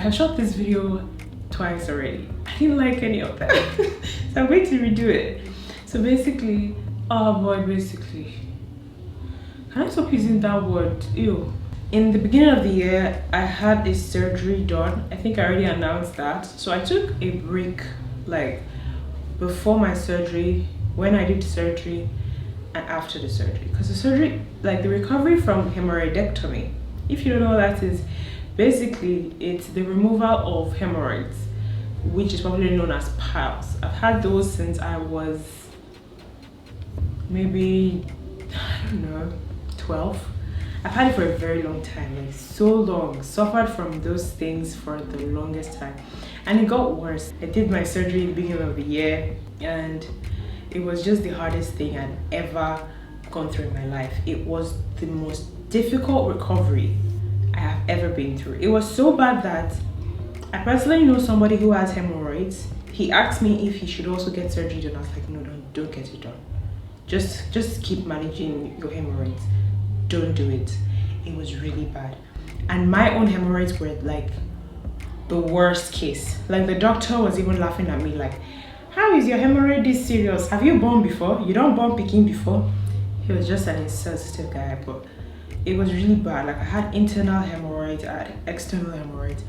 have shot this video twice already. I didn't like any of them. So I'm going to redo it. So basically, can I stop using that word? Ew. In the beginning of the year, I had a surgery done. I think I already announced that. So I took a break, like before my surgery, when I did surgery, and after the surgery. Because the surgery, like the recovery from hemorrhoidectomy, if you don't know what that is, basically it's the removal of hemorrhoids, which is probably known as piles. I've had those since I was maybe, I don't know, 12. I've had it for a very long time, like so long. Suffered from those things for the longest time, and it got worse. I did my surgery at the beginning of the year, and it was just the hardest thing I'd ever gone through in my life. It was the most difficult recovery I have ever been through. It was so bad that I personally know somebody who has hemorrhoids. He asked me if he should also get surgery done. I was like, no, don't get it done. Just keep managing your hemorrhoids. Don't do it. It was really bad. And my own hemorrhoids were like the worst case. Like the doctor was even laughing at me like, how is your hemorrhoid this serious? Have you born before? You don't born picking before? He was just an insensitive guy, but it was really bad. Like I had internal hemorrhoids, I had external hemorrhoids.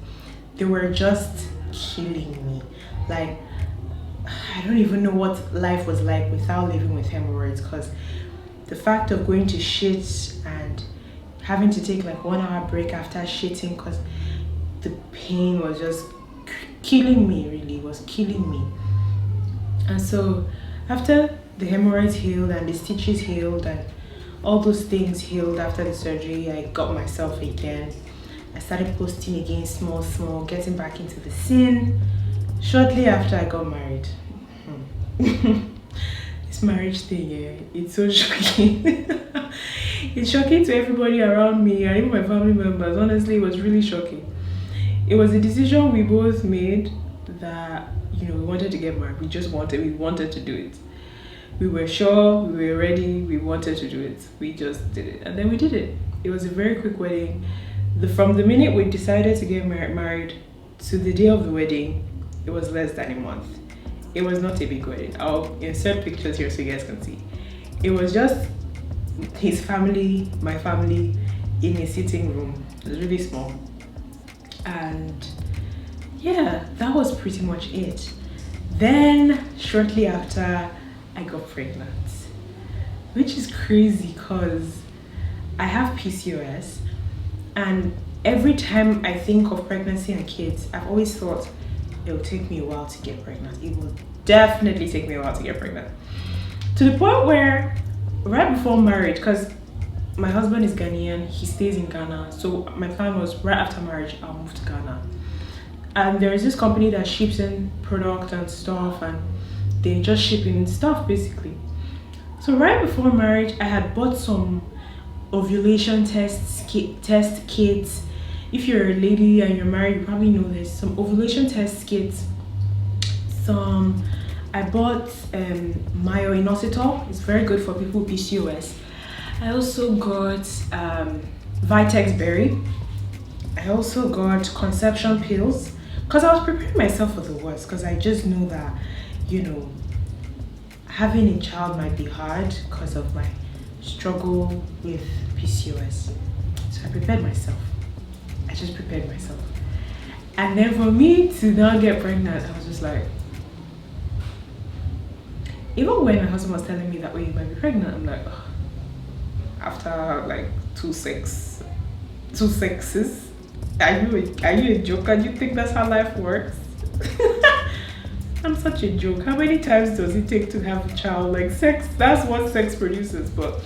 They were just killing me. Like I don't even know what life was like without living with hemorrhoids, because the fact of going to shit and having to take like 1 hour break after shitting, because the pain was just killing me, really, it was killing me. And so after the hemorrhoids healed and the stitches healed and all those things healed after the surgery, I got myself again. I started posting again, small, getting back into the scene. Shortly after I got married. This marriage thing, it's so shocking. It's shocking to everybody around me and even my family members. Honestly, it was really shocking. It was a decision we both made that, you know, we wanted to get married. We wanted to do it. We were sure, we were ready, we wanted to do it. We just did it. And then we did it. It was a very quick wedding. From the minute we decided to get married to the day of the wedding, it was less than a month. It was not a big wedding. I'll insert pictures here so you guys can see. It was just his family, my family, in a sitting room. It was really small. And yeah, that was pretty much it. Then shortly after, I got pregnant, which is crazy because I have PCOS, and every time I think of pregnancy and kids, I've always thought it will take me a while to get pregnant. It will definitely take me a while to get pregnant. To the point where right before marriage, because my husband is Ghanaian, he stays in Ghana, so my plan was right after marriage I'll move to Ghana. And there is this company that ships in product and stuff, and they just ship in stuff basically. So right before marriage, I had bought some ovulation test kits. If you're a lady and you're married, you probably know this. Some ovulation test kits. I bought myo-inositol. It's very good for people with PCOS. I also got Vitex Berry. I also got conception pills, because I was preparing myself for the worst, because I just know that, you know, having a child might be hard because of my struggle with PCOS. So I prepared myself. I just prepared myself. And then for me to not get pregnant, I was just like, even when my husband was telling me that, you might be pregnant, I'm like, oh, after like two sexes, are you a joker? Do you think that's how life works? I'm such a joke. How many times does it take to have a child? Like sex, that's what sex produces. But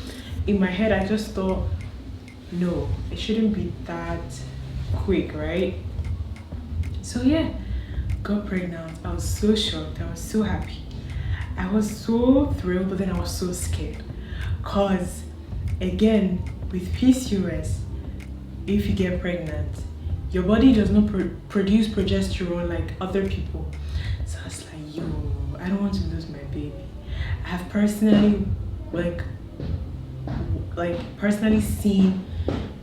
in my head, I just thought, no, it shouldn't be that quick, right? So yeah, got pregnant. I was so shocked. I was so happy. I was so thrilled, but then I was so scared. Cause again, with PCOS, if you get pregnant, your body does not produce progesterone like other people. So I was like, yo, I don't want to lose my baby. I have personally personally seen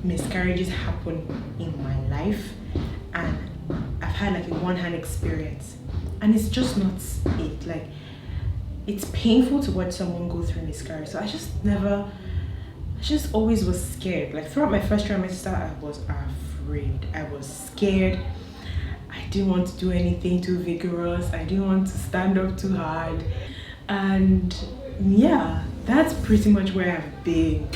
miscarriages happen in my life, and had like a one-hand experience, and it's just not it. Like, it's painful to watch someone go through miscarriage. So I just always was scared. Like throughout my first trimester, I was afraid. I was scared. I didn't want to do anything too vigorous. I didn't want to stand up too hard. And yeah, that's pretty much where I've been.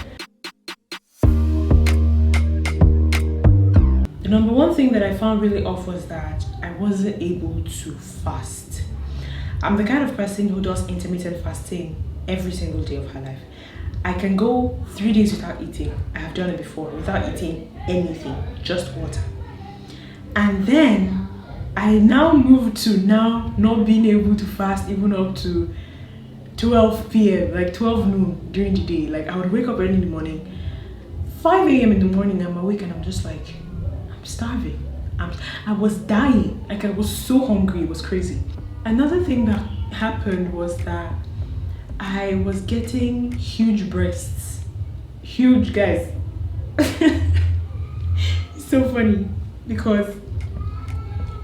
The number one thing that I found really off was that I wasn't able to fast. I'm the kind of person who does intermittent fasting every single day of her life. I can go 3 days without eating. I have done it before, without eating anything, just water. And then I now moved to now not being able to fast even up to 12 p.m., like 12 noon during the day. Like I would wake up early in the morning, 5 a.m. in the morning, I'm awake and I'm just like, I'm starving. I was dying. Like I was so hungry, it was crazy. Another thing that happened was that I was getting huge breasts. Huge, guys. It's so funny because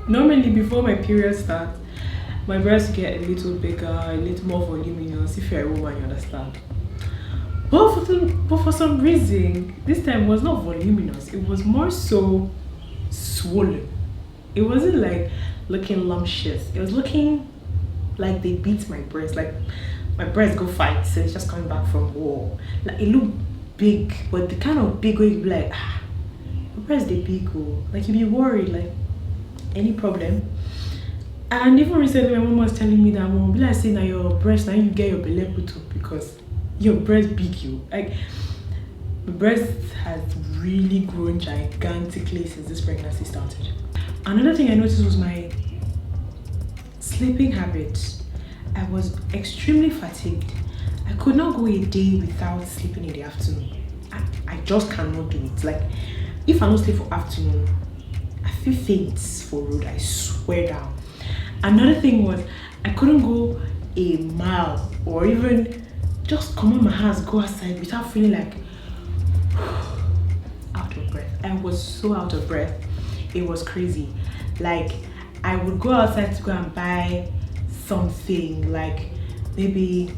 normally before my period starts, my breasts get a little bigger, a little more voluminous, if you're a woman, you understand. But for some reason, this time was not voluminous. It was more so swollen. It wasn't like looking lumptious. It was looking like they beat my breast. Like my breast go fight, so it's just coming back from war. Like it looked big, but the kind of big where you be like, my breast they big, oh. Like you be worried, like any problem. And even recently, my mom was telling me that, Mom, be like saying that your breast, now you get your belly put up because your breast big, you. Like, the breast has really grown gigantically since this pregnancy started. Another thing I noticed was my sleeping habits. I was extremely fatigued. I could not go a day without sleeping in the afternoon. I just cannot do it. Like, if I don't sleep for afternoon, I feel faint for road, I swear down. Another thing was I couldn't go a mile or even just come on my house, go outside without feeling like out of breath. I was so out of breath. It was crazy. Like I would go outside to go and buy something, like maybe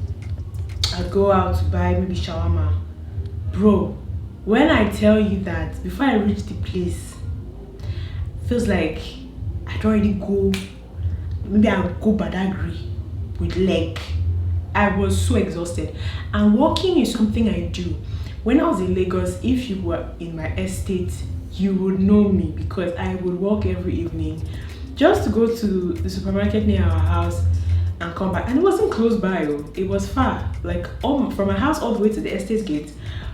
I'd go out to buy maybe shawarma. Bro, when I tell you that before I reach the place, it feels like I'd already go. Maybe I would go Badagry with leg. I was so exhausted. And walking is something I do. When I was in Lagos, if you were in my estate, you would know me because I would walk every evening just to go to the supermarket near our house and come back. And it wasn't close by, it was far. Like from my house all the way to the estate gate.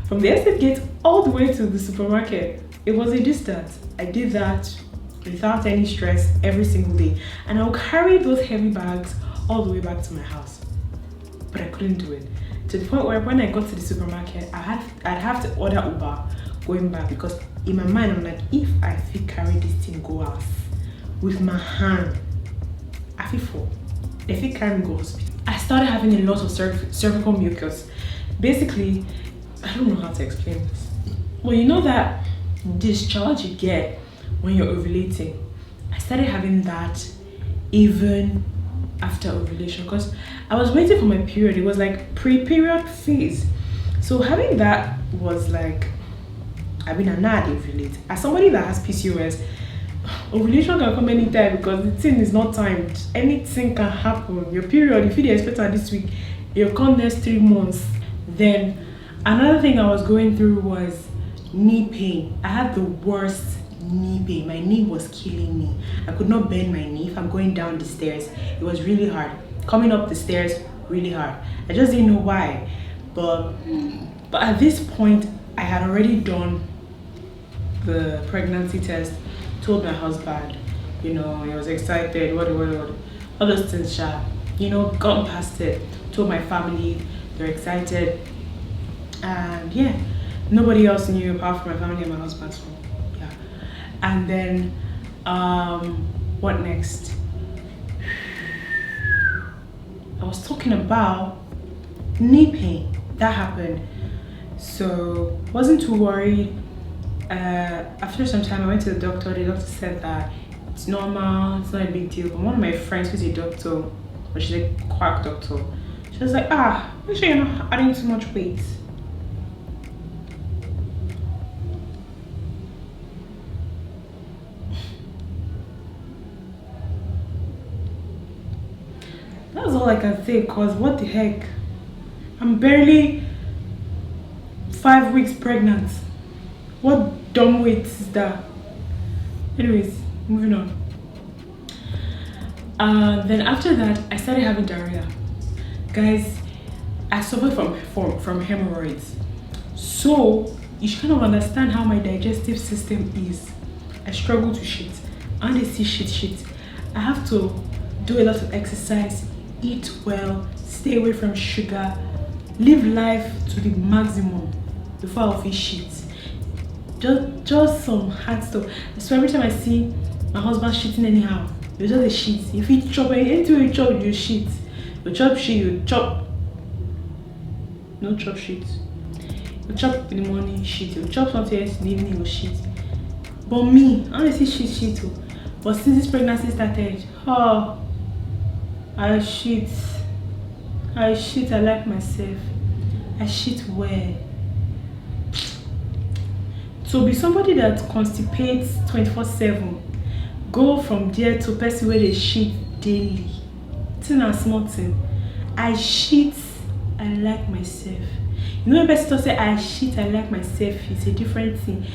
From the estate gate all the way to the supermarket. It was a distance. I did that without any stress every single day, and I'll carry those heavy bags all the way back to my house. But I couldn't do it, to the point where when I got to the supermarket, I'd have to order Uber going back, because in my mind I'm like, if I feel carry this thing go out with my hand, I feel fall. If it carry me go hospital. I started having a lot of cervical mucus. Basically, I don't know how to explain this. Well, you know that discharge you get when you're ovulating? I started having that even after ovulation, because I was waiting for my period. It was like pre-period phase, so having that was like, I mean, I'm not ovulate. As somebody that has PCOS, ovulation can come anytime because the thing is not timed. Anything can happen. Your period, if you expect her this week, you'll come next 3 months. Then another thing I was going through was knee pain. I had the worst knee pain. My knee was killing me. I could not bend my knee. If I'm going down the stairs, it was really hard. Coming up the stairs, really hard. I just didn't know why. But at this point, I had already done the pregnancy test, told my husband, you know, he was excited, what, all those things, you know, gotten past it, told my family, they're excited, and yeah, nobody else knew apart from my family and my husband, so yeah. And then what next? I was talking about knee pain. That happened, so wasn't too worried. After some time I went to the doctor. The doctor said that It's normal, it's not a big deal. But one of my friends who's a doctor, but she's a quack doctor, she was like, make sure you're not adding too much weight. That's all I can say, cause what the heck? I'm barely 5 weeks pregnant. What dumb weight is that? Anyways, moving on. Then after that, I started having diarrhea. Guys, I suffer from hemorrhoids. So you should kind of understand how my digestive system is. I struggle to shit. And I see shit. I have to do a lot of exercise, eat well, stay away from sugar, live life to the maximum before I'll feel shit. Just some hard stuff. So every time I see my husband shitting anyhow, you just a shit. If you chop anything you chop, you shit. You chop shit, you chop. No chop shit. You chop in the morning, shit. You chop something else in the evening, you shit. But me, I only see shit too. But since this pregnancy started, I shit. I like myself. I shit well. So be somebody that constipates 24/7. Go from there to person where they shit daily. Thing and small thing. I shit, I like myself. You know when person say I shit, I like myself, it's a different thing.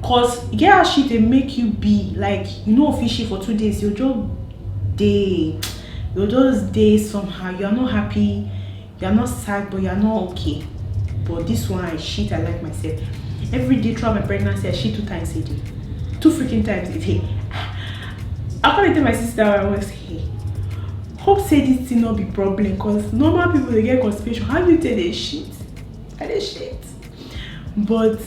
Cause you get how shit they make you be like, you know, if you shit for 2 days, you're just day somehow. You're not happy, you're not sad, but you're not okay. But this one, I shit, I like myself. Every day throughout my pregnancy, I shit 2 times a day. 2 freaking times a day. I can't tell my sister, I was hey, hope say this thing not be problem, cause normal people they get constipation. How do you tell they shit? I they shit. But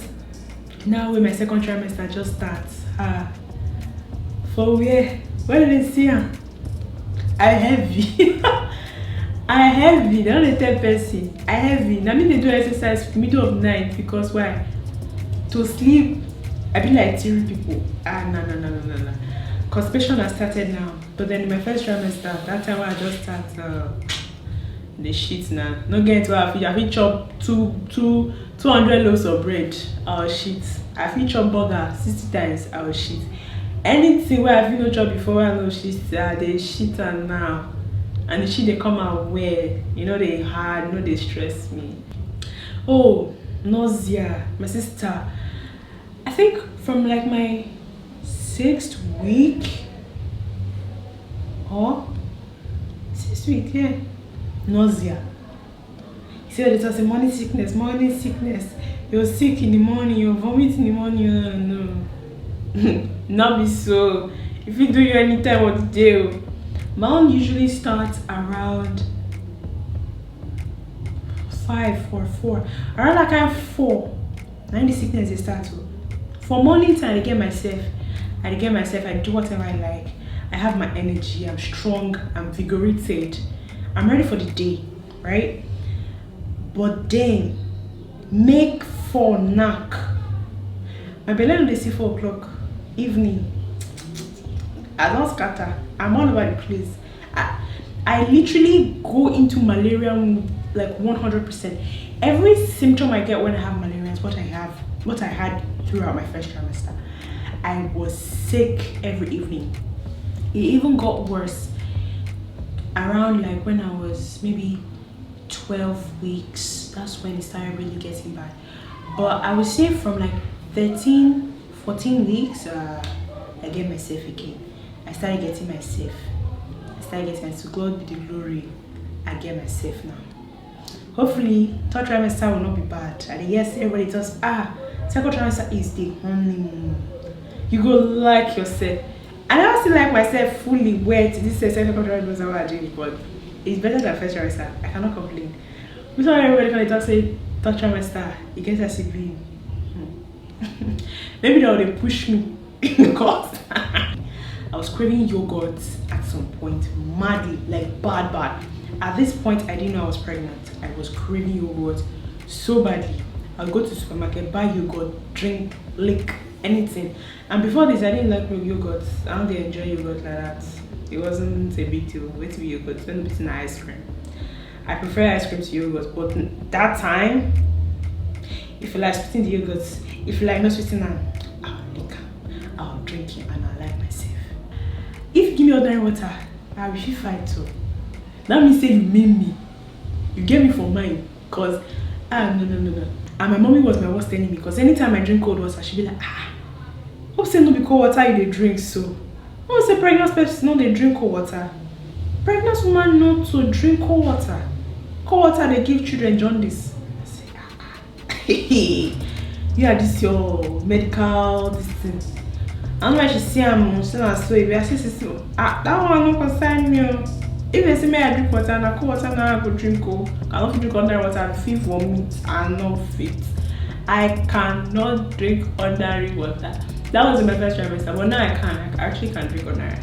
now when my second trimester just starts, for where did they see her? I heavy. I heavy. They don't tell person. I heavy. Now me they do exercise middle of night because why? To sleep. I be like theory people. No. Constipation has started now. But then in my first trimester, that time when I just start the shit now. Not getting to I feel chop 200 loaves of bread. I'll shit. I feel chop burger 60 times. I'll shit. Anything where I feel no chop before I know shit, they shit and now. And the shit they come out where, you know, they hard, you know, they stress me. Oh, nausea. My sister, I think from like my 6th week or 6th week, yeah, nausea. He said it was a morning sickness. You're sick in the morning, you're vomiting in the morning. No. Not be so. If you do you anytime what the day. My own usually starts around 5 or 4. Around like I'm 4. 90 sickness they start to. For morning time I get myself. I do whatever I like. I have my energy, I'm strong, I'm vigorated. I'm ready for the day, right? But then make 4 knack. My belly no dey see 4 o'clock. Evening. I don't scatter. I'm all over the place. I literally go into malaria like 100%. Every symptom I get when I have malaria is what I had throughout my first trimester. I was sick every evening. It even got worse around like when I was maybe 12 weeks. That's when it started really getting bad. But I would say from like 13, 14 weeks, I get myself again. I started getting myself. To God be the glory. I get myself now. Hopefully, third trimester will not be bad. And yes, everybody tells, second trimester is the honeymoon. You go like yourself. I never still like myself fully wet. This is second trimester what I do, but it's better than first trimester. I cannot complain. We saw everybody when they talk say third trimester, it gets a sibling. Maybe they would push me because I was craving yogurt at some point, madly, like bad. At this point, I didn't know I was pregnant. I was craving yogurt so badly. I'll go to the supermarket, buy yogurt, drink, lick. anything. And before this, I didn't like yogurt. I don't enjoy yogurt like that. It wasn't a big deal. Wait till yogurt, when it's in ice cream. I prefer ice cream to yogurt, but that time, if you like sweetening the yogurt, if you like not sweetening, I'll lick, I'll drink it, and I like myself. If you give me ordinary water, I will feel fine too. That means say you mean me. You get me for mine, cause no. And my mommy was my worst enemy because anytime I drink cold water, she'd be like, hope say no be cold water you dey drink so. Hope say pregnant person no dey drink cold water. Pregnant woman not to drink cold water. Cold water they give children jaundice. I say, you are this your medical this thing. And when she see I'm so if I say that one no concern me. If they say me I drink water, na cold water now I go drink cold. I don't drink ordinary water, I feel vomit and not fit. I cannot drink ordinary water. That was in my first trimester, but now I can. I actually can drink ordinary.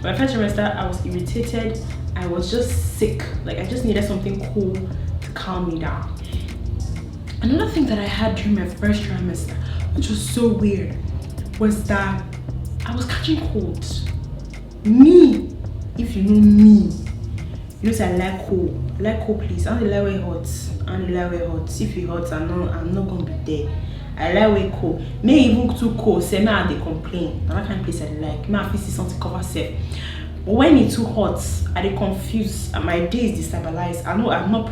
My first trimester, I was irritated. I was just sick. Like I just needed something cool to calm me down. Another thing that I had during my first trimester, which was so weird, was that I was catching colds. Me, if you know me, you know say I like cold. I like cold please. I don't like where hot. I don't like where hot. If it hot, I'm not gonna be there. I like where cold. May even too cold. Say now they complain. That kind of place I like. May I feel see something cover self. But when it's too hot, I dey confused and my day is destabilized. I know I'm not.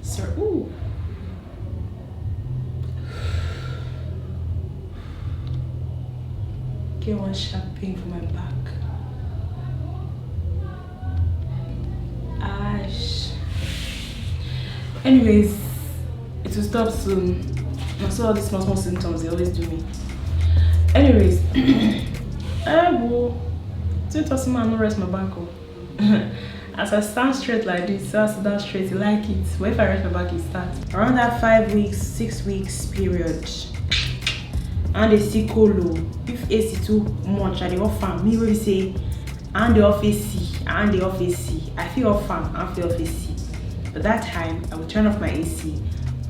Sir, ooh. Get one sharp pain for my back. Ash. Anyways, it will stop soon. I saw all these small symptoms they always do me. Anyways, I will. Don't toss me and no rest my back. As I stand straight like this, so I sit down straight, you like it. But if I rest my back, it starts. Around that 5 weeks, 6 weeks period. And they see low. If AC too much, and they offer me will say, and the office C, and the office C. I feel off fan, I feel off AC. But that time, I would turn off my AC,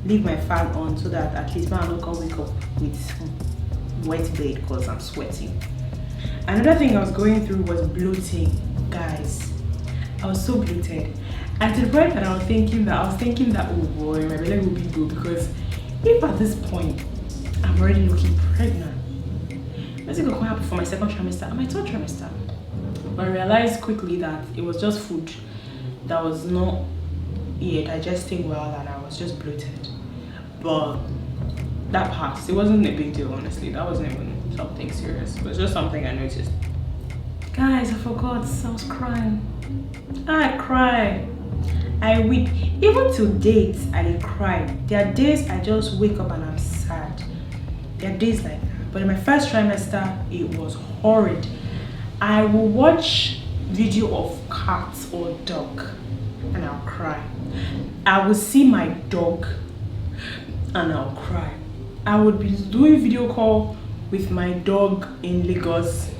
leave my fan on so that at least my don't come wake up with wet bed because I'm sweating. Another thing I was going through was bloating, guys. I was so bloated. And to the point that I was thinking that oh boy, my belly will be good because if at this point I'm already looking pregnant, what's it going to happen for my second trimester and my third trimester? But I realized quickly that it was just food that was not digesting well and I was just bloated. But that passed. It wasn't a big deal, honestly. That wasn't even something serious. It was just something I noticed. Guys, I forgot. I was crying. I cry. I weep. Even to date, I did cry. There are days I just wake up and I'm sad. There are days like that. But in my first trimester, it was horrid. I will watch video of cats or dog and I'll cry. I will see my dog and I'll cry. I would be doing video call with my dog in Lagos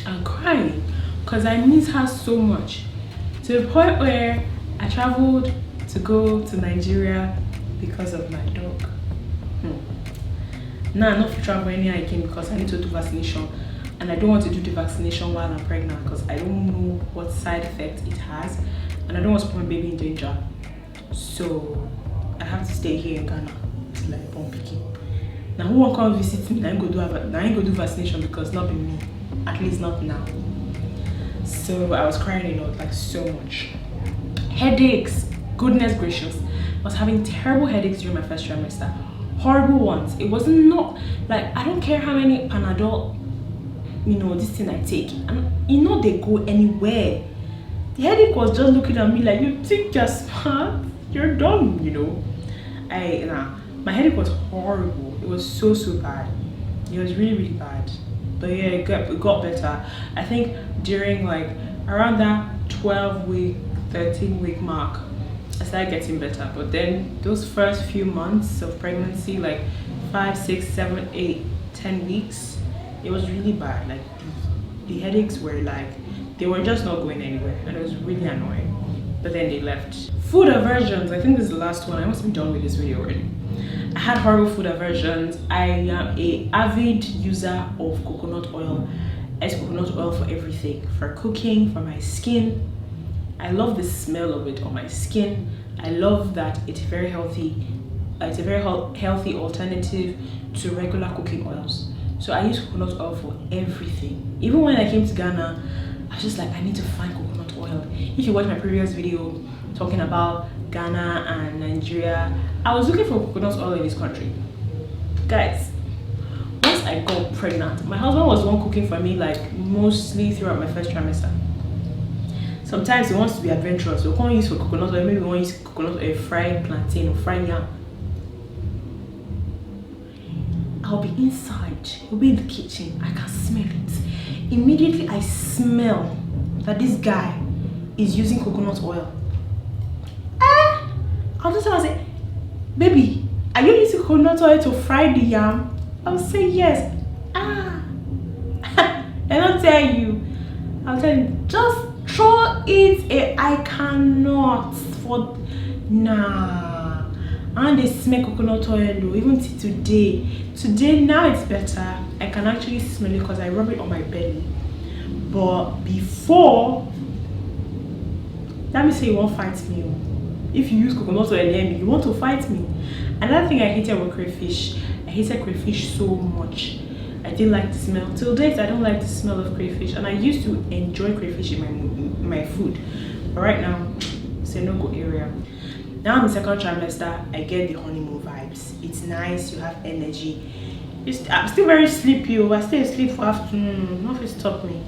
and crying because I miss her so much, to the point where I traveled to go to Nigeria because of my dog. Now I'm not to travel anywhere again because I need to do vaccination and I don't want to do the vaccination while I'm pregnant because I don't know what side effect it has and I don't want to put my baby in danger. So I have to stay here in Ghana till I born pikin. Now who won't come visit me? I ain't go do vaccination because not be me. At least not now. So I was crying a lot, like so much. Headaches, goodness gracious. I was having terrible headaches during my first trimester. Horrible ones. It wasn't not like I don't care how many Panadol, this thing I take. And they go anywhere. The headache was just looking at me like, you think you're smart? You're dumb, My headache was horrible. It was so bad. It was really bad. But yeah, it got better. I think during like around that 12-week, 13-week mark, I started getting better. But then those first few months of pregnancy, like 5, 6, 7, 8, 10 weeks, it was really bad. Like the headaches were like, they were just not going anywhere and it was really annoying. But then they left. Food aversions. I think this is the last one. I must be done with this video already. I had horrible food aversions. I am a avid user of coconut oil. I use coconut oil for everything, for cooking, for my skin. I love the smell of it on my skin. I love that it's very healthy. It's a very healthy alternative to regular cooking oils. So I use coconut oil for everything. Even when I came to Ghana, I was just like, I need to find coconut oil. If you watch my previous video talking about Ghana and Nigeria, I was looking for coconut oil in this country. Guys, once I got pregnant, my husband was the one cooking for me, like mostly throughout my first trimester. Sometimes he wants to be adventurous, so we can't use for coconut oil. Maybe we want to use coconut oil, fried plantain or fried yam. I'll be inside, he'll be in the kitchen, I can smell it. Immediately I smell that this guy is using coconut oil. I'll just say, baby, are you using coconut oil to fry the yam? I'll say yes. And I'll tell you, just throw it. I cannot. Nah. And they smell coconut oil though, even till today. Today, now it's better. I can actually smell it because I rub it on my belly. But before, let me say you won't fight me. If you use coconut oil near me, you want to fight me. Another thing I hated was crayfish. I hated crayfish so much. I didn't like the smell. Till date, I don't like the smell of crayfish. And I used to enjoy crayfish in my food. But right now, it's a no-go area. Now I'm in second trimester, I get the honeymoon vibes. It's nice, you have energy. I'm still very sleepy, I stay asleep for afternoon, nothing stop me.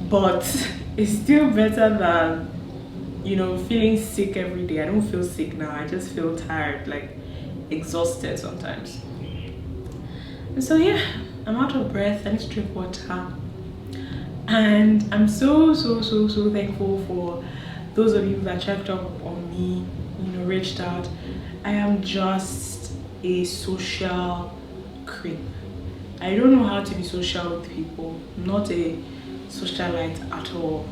But it's still better than, feeling sick every day. I don't feel sick now, I just feel tired, like exhausted sometimes. And so yeah, I'm out of breath, I need to drink water. And I'm so thankful for those of you that checked up on me, reached out. I am just a social creep. I don't know how to be social with people. I'm not a socialite at all.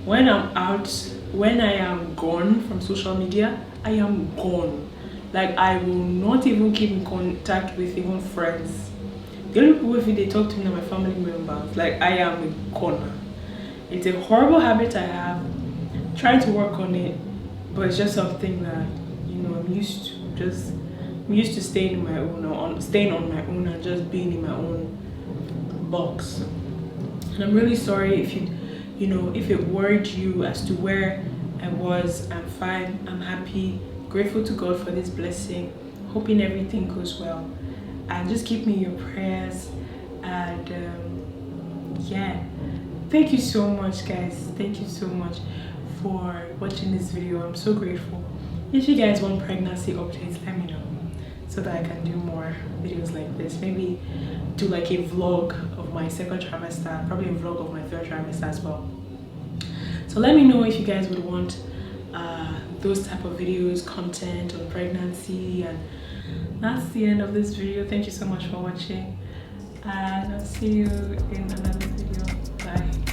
When I'm out, when I am gone from social media, I am gone. Like, I will not even keep in contact with even friends. The only people if they talk to me are my family members. Like, I am a goner. It's a horrible habit I have. I'm trying to work on it. But it's just something that, I'm used to. I'm used to staying in my own, staying on my own and just being in my own box. And I'm really sorry if if it worried you as to where I was. I'm fine, I'm happy, grateful to God for this blessing, hoping everything goes well. And just keep me in your prayers. And yeah, thank you so much, guys. Thank you so much for watching this video. I'm so grateful. If you guys want pregnancy updates, let me know so that I can do more videos like this. Maybe do like a vlog of my second trimester, probably a vlog of my third trimester as well. So let me know if you guys would want those type of videos, content on pregnancy. And that's the end of this video. Thank you so much for watching, and I'll see you in another video. Bye.